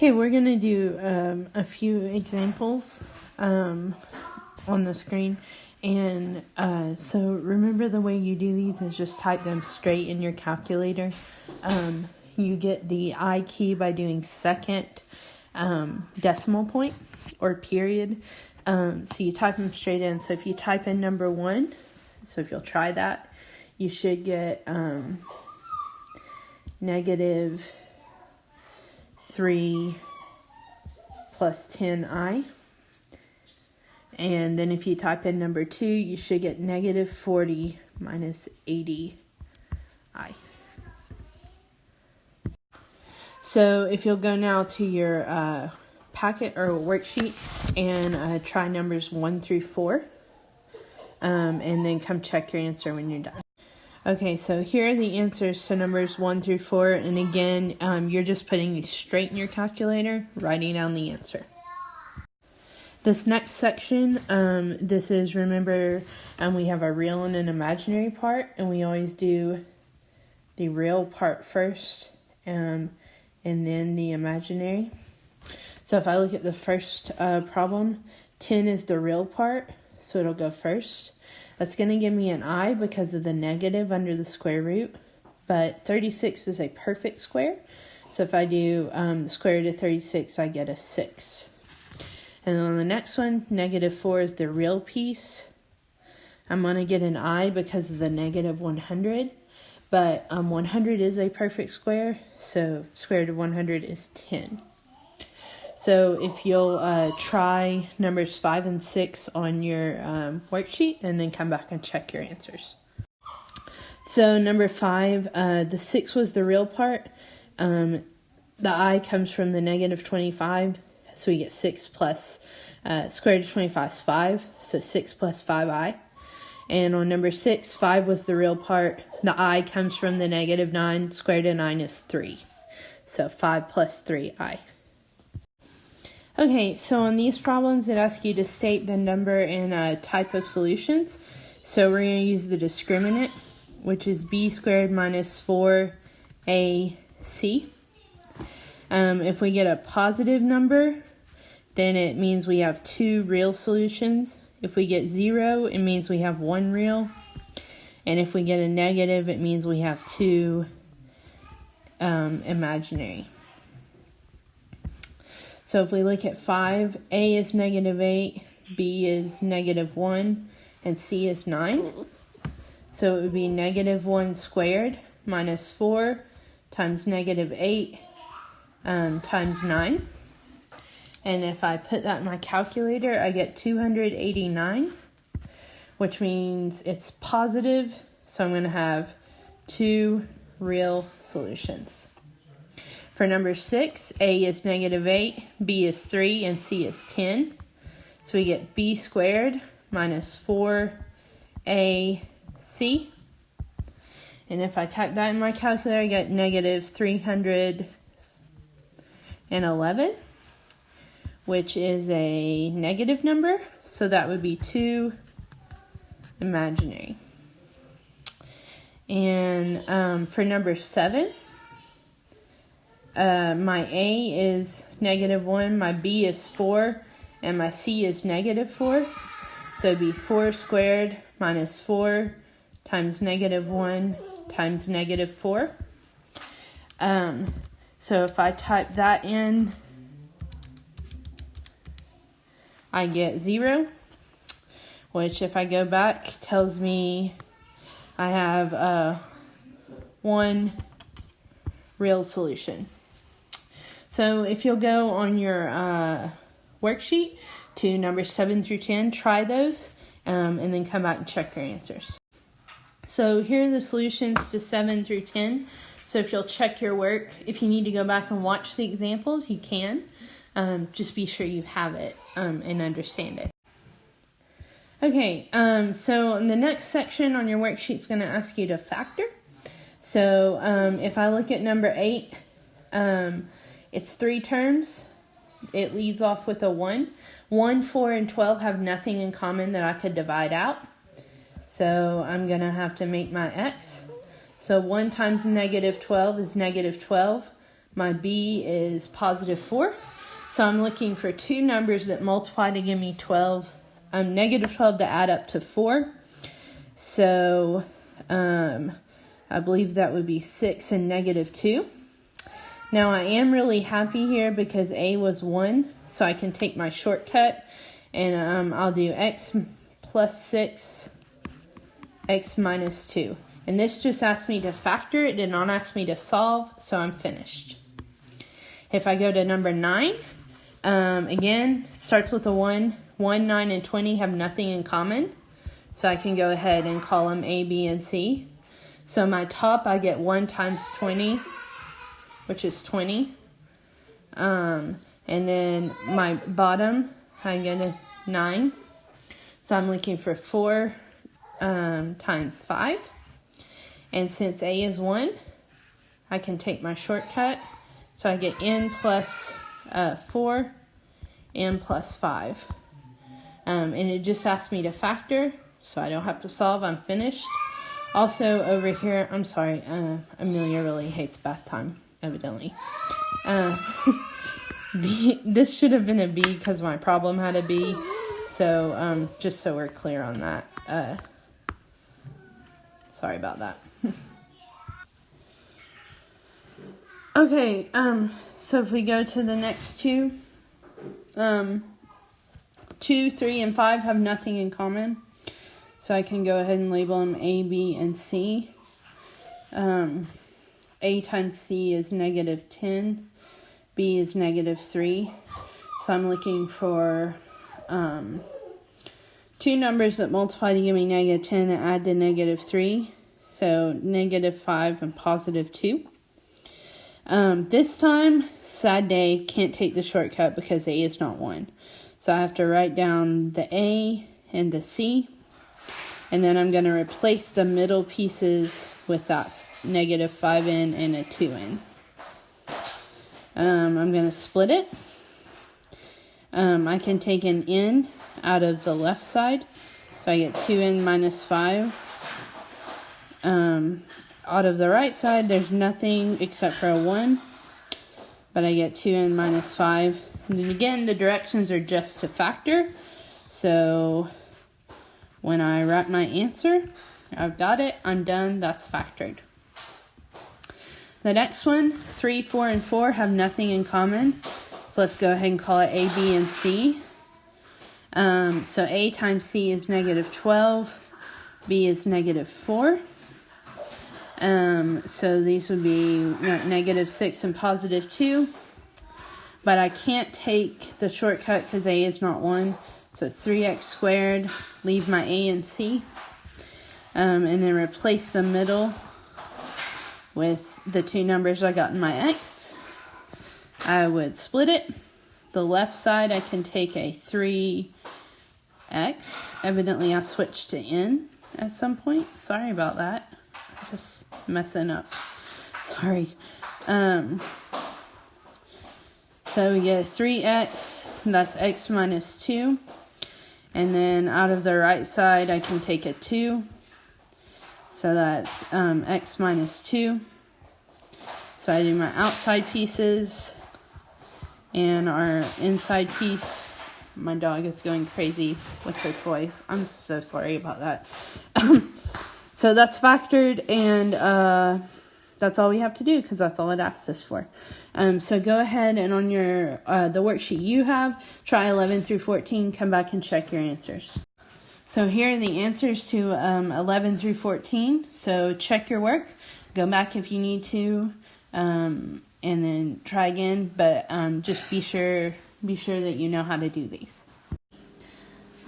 Okay, we're going to do a few examples on the screen. And so remember, the way you do these is just type them straight in your calculator. You get the I key by doing second decimal point or period. So you type them straight in. So if you type in number 1, so if you'll try that, you should get negative 3 plus 10i. And then if you type in number 2, you should get negative 40 minus 80i. So if you'll go now to your packet or worksheet and try numbers 1 through 4, and then come check your answer when you're done. Okay, so here are the answers to numbers 1 through 4, and again, you're just putting these straight in your calculator, writing down the answer. This next section, this is, remember, we have a real and an imaginary part, and we always do the real part first, and then the imaginary. So if I look at the first problem, 10 is the real part, so it'll go first. That's going to give me an I because of the negative under the square root, but 36 is a perfect square, so if I do the square root of 36, I get a 6. And then on the next one, negative 4 is the real piece. I'm going to get an I because of the negative 100, but 100 is a perfect square, so square root of 100 is 10. So if you'll try numbers 5 and 6 on your worksheet, and then come back and check your answers. So number 5, the 6 was the real part. The I comes from the negative 25, so we get 6 plus square root of 25 is 5, so 6 plus 5i. And on number 6, 5 was the real part. The I comes from the negative 9, square root of 9 is 3, so 5 plus 3i. Okay, so on these problems, it asks you to state the number and type of solutions. So we're going to use the discriminant, which is b squared minus 4ac. If we get a positive number, then it means we have 2 real solutions. If we get 0, it means we have 1 real. And if we get a negative, it means we have 2 imaginary. So if we look at 5, A is negative 8, B is negative 1, and C is 9. So it would be negative 1 squared minus 4 times negative 8 times 9. And if I put that in my calculator, I get 289, which means it's positive. So I'm going to have 2 real solutions. For number 6, A is negative 8, B is 3, and C is 10. So we get B squared minus 4AC. And if I type that in my calculator, I get negative 311, which is a negative number. So that would be 2 imaginary. And for number 7, my A is negative 1, my B is 4, and my C is negative 4. So it'd be 4 squared minus 4 times negative 1 times negative 4. So if I type that in, I get 0, which if I go back tells me I have 1 real solution. So if you'll go on your worksheet to numbers 7 through 10, try those, and then come back and check your answers. So here are the solutions to 7 through 10. So if you'll check your work, if you need to go back and watch the examples, you can. Just be sure you have it and understand it. Okay, so in the next section on your worksheet is going to ask you to factor. So if I look at number 8, it's 3 terms. It leads off with a 1. 1, 4, and 12 have nothing in common that I could divide out. So I'm going to have to make my x. So 1 times negative 12 is negative 12, My B is positive 4. So I'm looking for two numbers that multiply to give me 12. Negative 12 to add up to 4. So I believe that would be 6 and negative 2. Now I am really happy here because A was 1. So I can take my shortcut and I'll do x plus 6, x minus 2. And this just asked me to factor. It did not ask me to solve, so I'm finished. If I go to number 9, again, starts with a 1. 1, 9, and 20 have nothing in common. So I can go ahead and call them A, B, and C. So my top, I get 1 times 20, which is 20. And then my bottom, I get a 9. So I'm looking for 4 times 5. And since A is 1, I can take my shortcut. So I get n plus 4, n plus 5. And it just asked me to factor, so I don't have to solve. I'm finished. Also over here, I'm sorry, Amelia really hates bath time, evidently. B, this should have been a B because my problem had a B. So just so we're clear on that. Sorry about that. Okay, so if we go to the next two, 2, 3, and 5 have nothing in common. So I can go ahead and label them A, B, and C. A times C is negative 10. B is negative 3. So I'm looking for two numbers that multiply to give me negative 10 and add to negative 3. So negative 5 and positive 2. This time, sad day, can't take the shortcut because A is not 1. So I have to write down the A and the C. And then I'm going to replace the middle pieces with that negative 5n and a 2n. I'm going to split it. I can take an n out of the left side. So I get 2n minus 5. Out of the right side, there's nothing except for a 1. But I get 2n minus 5. And then again, the directions are just to factor. So when I write my answer, I've got it, I'm done, that's factored. The next one, 3, 4, and 4 have nothing in common. So let's go ahead and call it A, B, and C. So A times C is negative 12. B is negative 4. So these would be negative 6 and positive 2. But I can't take the shortcut because A is not 1. So it's 3x squared. Leave my A and C. And then replace the middle with the two numbers I got in my X. I would split it. The left side I can take a 3x. Evidently I switched to N at some point. Sorry about that. Just messing up. Sorry. So we get 3x, that's x minus 2. And then out of the right side, I can take a 2. So that's x minus 2. So I do my outside pieces and our inside piece. My dog is going crazy with her toys. I'm so sorry about that. So that's factored, and that's all we have to do because that's all it asked us for. So go ahead and on your the worksheet you have, try 11 through 14, come back and check your answers. So here are the answers to 11 through 14. So check your work, go back if you need to, and then try again, but just be sure that you know how to do these.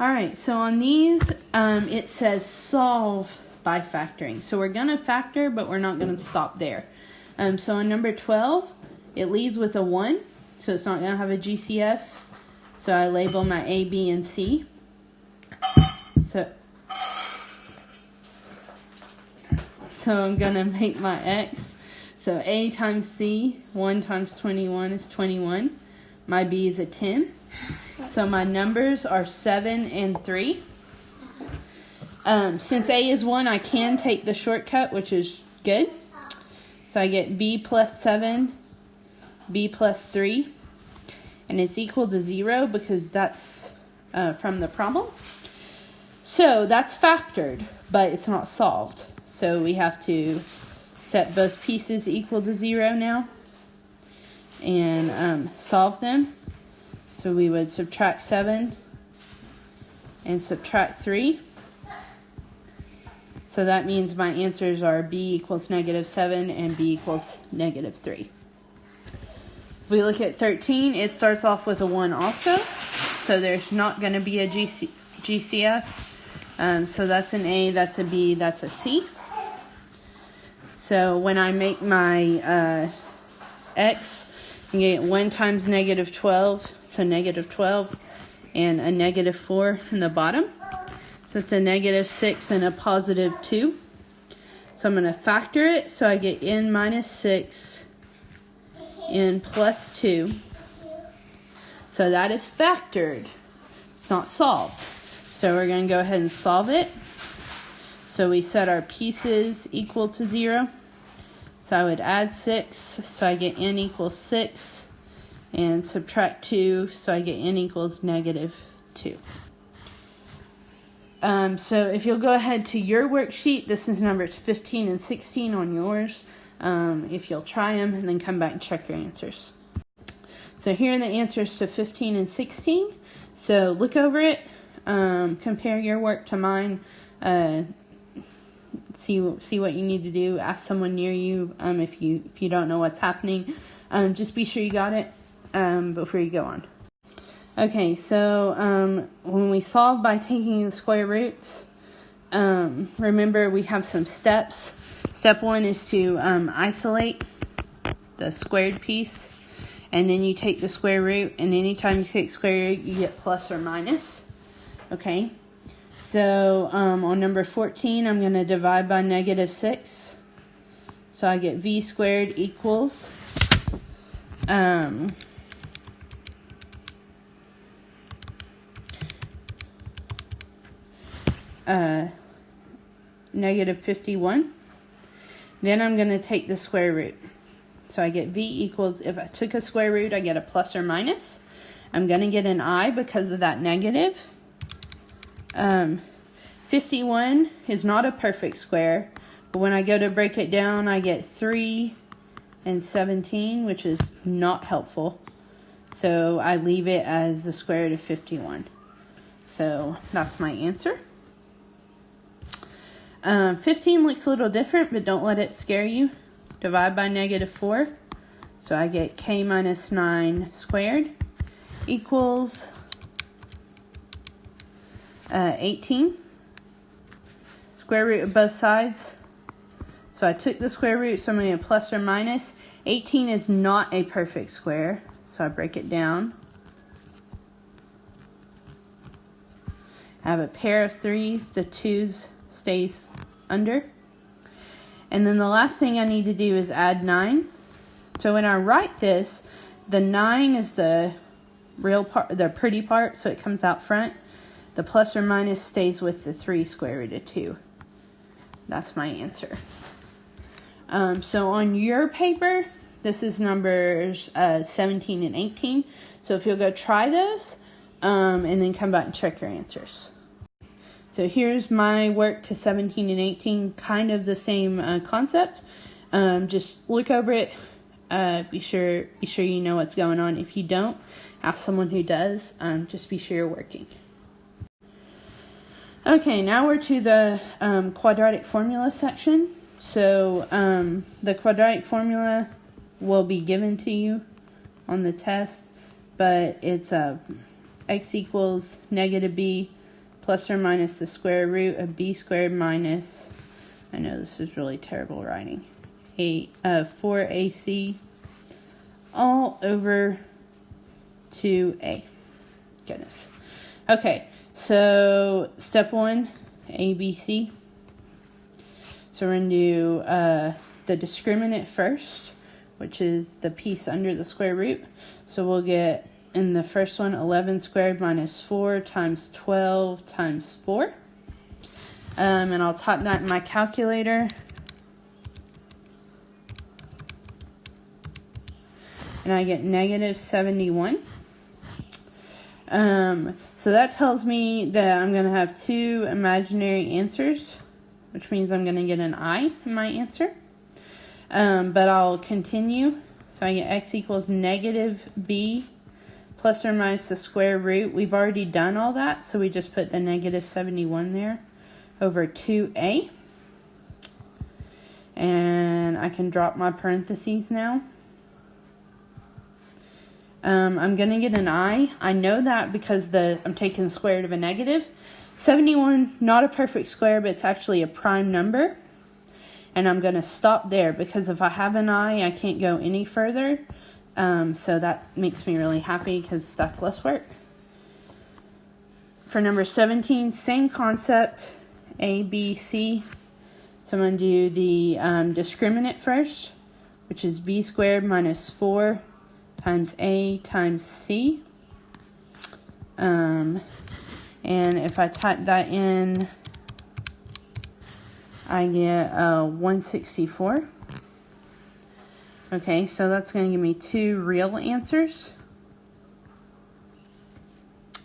Alright, so on these, it says solve by factoring. So we're going to factor, but we're not going to stop there. So on number 12, it leads with a 1, so it's not going to have a GCF. So I label my A, B, and C. So I'm going to make my X. So A times C, 1 times 21 is 21. My B is a 10. So my numbers are 7 and 3. Since A is 1, I can take the shortcut, which is good. So I get B plus 7 b plus 3, and it's equal to 0 because that's from the problem. So that's factored, but it's not solved. So we have to set both pieces equal to 0 now and solve them. So we would subtract 7 and subtract 3. So that means my answers are b equals -7 and b equals -3. If we look at 13, it starts off with a 1 also. So there's not going to be a GCF. So that's an A, that's a B, that's a C. So when I make my X, I get 1 times -12, so -12, and a -4 in the bottom. So it's a -6 and a +2. So I'm going to factor it, so I get n minus 6, n plus 2. So that is factored. It's not solved. So we're going to go ahead and solve it. So we set our pieces equal to 0. So I would add 6, so I get n equals 6, and subtract 2, so I get n equals -2. So if you'll go ahead to your worksheet, this is numbers 15 and 16 on yours. If you'll try them and then come back and check your answers. So here are the answers to 15 and 16. So look over it, compare your work to mine, see what you need to do. Ask someone near you if you don't know what's happening. Just be sure you got it before you go on. Okay, so when we solve by taking the square roots, remember we have some steps. Step 1 is to isolate the squared piece, and then you take the square root, and anytime you take square root, you get plus or minus. Okay, so on number 14, I'm going to divide by -6. So I get v squared equals -51. Then I'm going to take the square root. So I get v equals, if I took a square root, I get a plus or minus. I'm going to get an I because of that negative. 51 is not a perfect square, but when I go to break it down, I get 3 and 17, which is not helpful. So I leave it as the square root of 51. So that's my answer. 15 looks a little different, but don't let it scare you. Divide by -4. So I get k minus 9 squared equals 18. Square root of both sides. So I took the square root, so I'm going to get plus or minus. 18 is not a perfect square, so I break it down. I have a pair of 3s, the 2s stays under. And then the last thing I need to do is add 9. So when I write this, the 9 is the real part, the pretty part, so it comes out front. The plus or minus stays with the 3 square root of 2. That's my answer. So on your paper, this is numbers 17 and 18. So if you'll go try those, and then come back and check your answers. So here's my work to 17 and 18, kind of the same concept. Just look over it. Be sure you know what's going on. If you don't, ask someone who does. Just be sure you're working. Okay, now we're to the quadratic formula section. So the quadratic formula will be given to you on the test, but it's x equals -b plus or minus the square root of b squared minus, I know this is really terrible writing, 4ac all over 2a. Goodness. Okay, so step 1, ABC. So we're going to do the discriminant first, which is the piece under the square root. So we'll get, in the first one, 11 squared minus 4 times 12 times 4. And I'll type that in my calculator. and I get negative 71. So that tells me that I'm going to have two imaginary answers, which means I'm going to get an I in my answer. But I'll continue. So I get x equals negative b plus or minus the square root. We've already done all that, so we just put the negative 71 there over 2a. And I can drop my parentheses now. I'm going to get an I. I know that because I'm taking the square root of a negative. 71, not a perfect square, but it's actually a prime number. And I'm going to stop there because if I have an I can't go any further. So that makes me really happy because that's less work. For number 17, same concept, A, B, C. So I'm going to do the discriminant first, which is b squared minus 4 times a times c. And if I type that in, I get 164. Okay, so that's going to give me two real answers.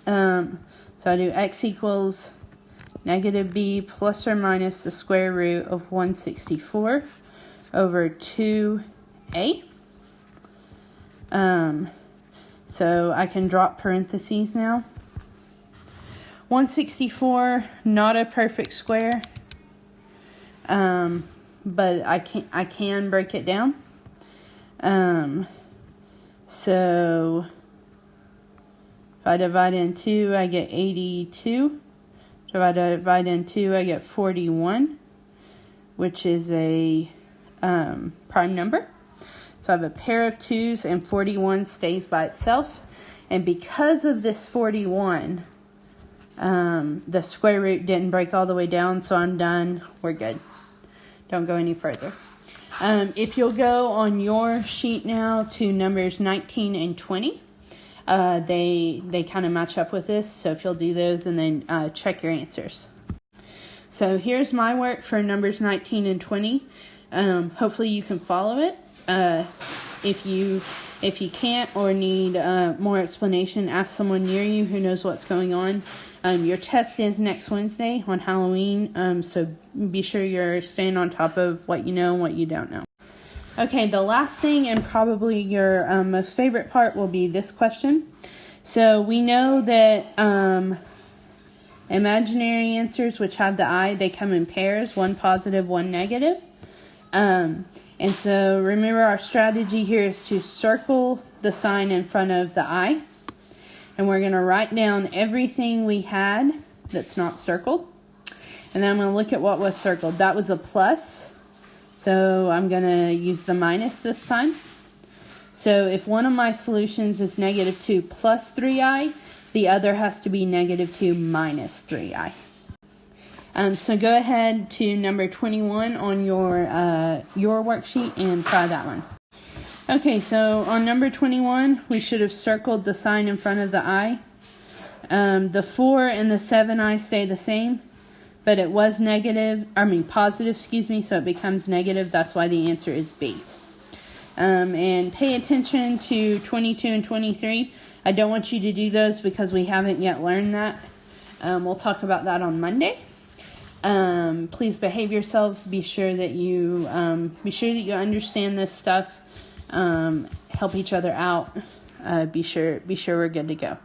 So I do x equals negative b plus or minus the square root of 164 over 2a. So I can drop parentheses now. 164, not a perfect square, but I can break it down. So if I divide in 2, I get 82. So if I divide in 2, I get 41, which is a prime number. So I have a pair of 2's and 41 stays by itself. And because of this 41, the square root didn't break all the way down, so I'm done. We're good. Don't go any further. If you'll go on your sheet now to numbers 19 and 20, they kind of match up with this. So if you'll do those and then check your answers. So here's my work for numbers 19 and 20. Hopefully you can follow it. If you can't or need more explanation, ask someone near you who knows what's going on. Your test is next Wednesday on Halloween, so be sure you're staying on top of what you know and what you don't know. Okay, the last thing and probably your most favorite part will be this question. So we know that imaginary answers, which have the I, they come in pairs, one positive, one negative. And so remember our strategy here is to circle the sign in front of the I. And we're going to write down everything we had that's not circled. And then I'm going to look at what was circled. That was a plus. So I'm going to use the minus this time. So if one of my solutions is negative 2 plus 3i, the other has to be negative 2 minus 3i. So go ahead to number 21 on your worksheet and try that one. Okay, so on number 21, we should have circled the sign in front of the I. The 4 and the 7i stay the same, but it was positive, so it becomes negative. That's why the answer is B. And pay attention to 22 and 23. I don't want you to do those because we haven't yet learned that. We'll talk about that on Monday. Please behave yourselves. Be sure that you understand this stuff. Help each other out. Be sure we're good to go.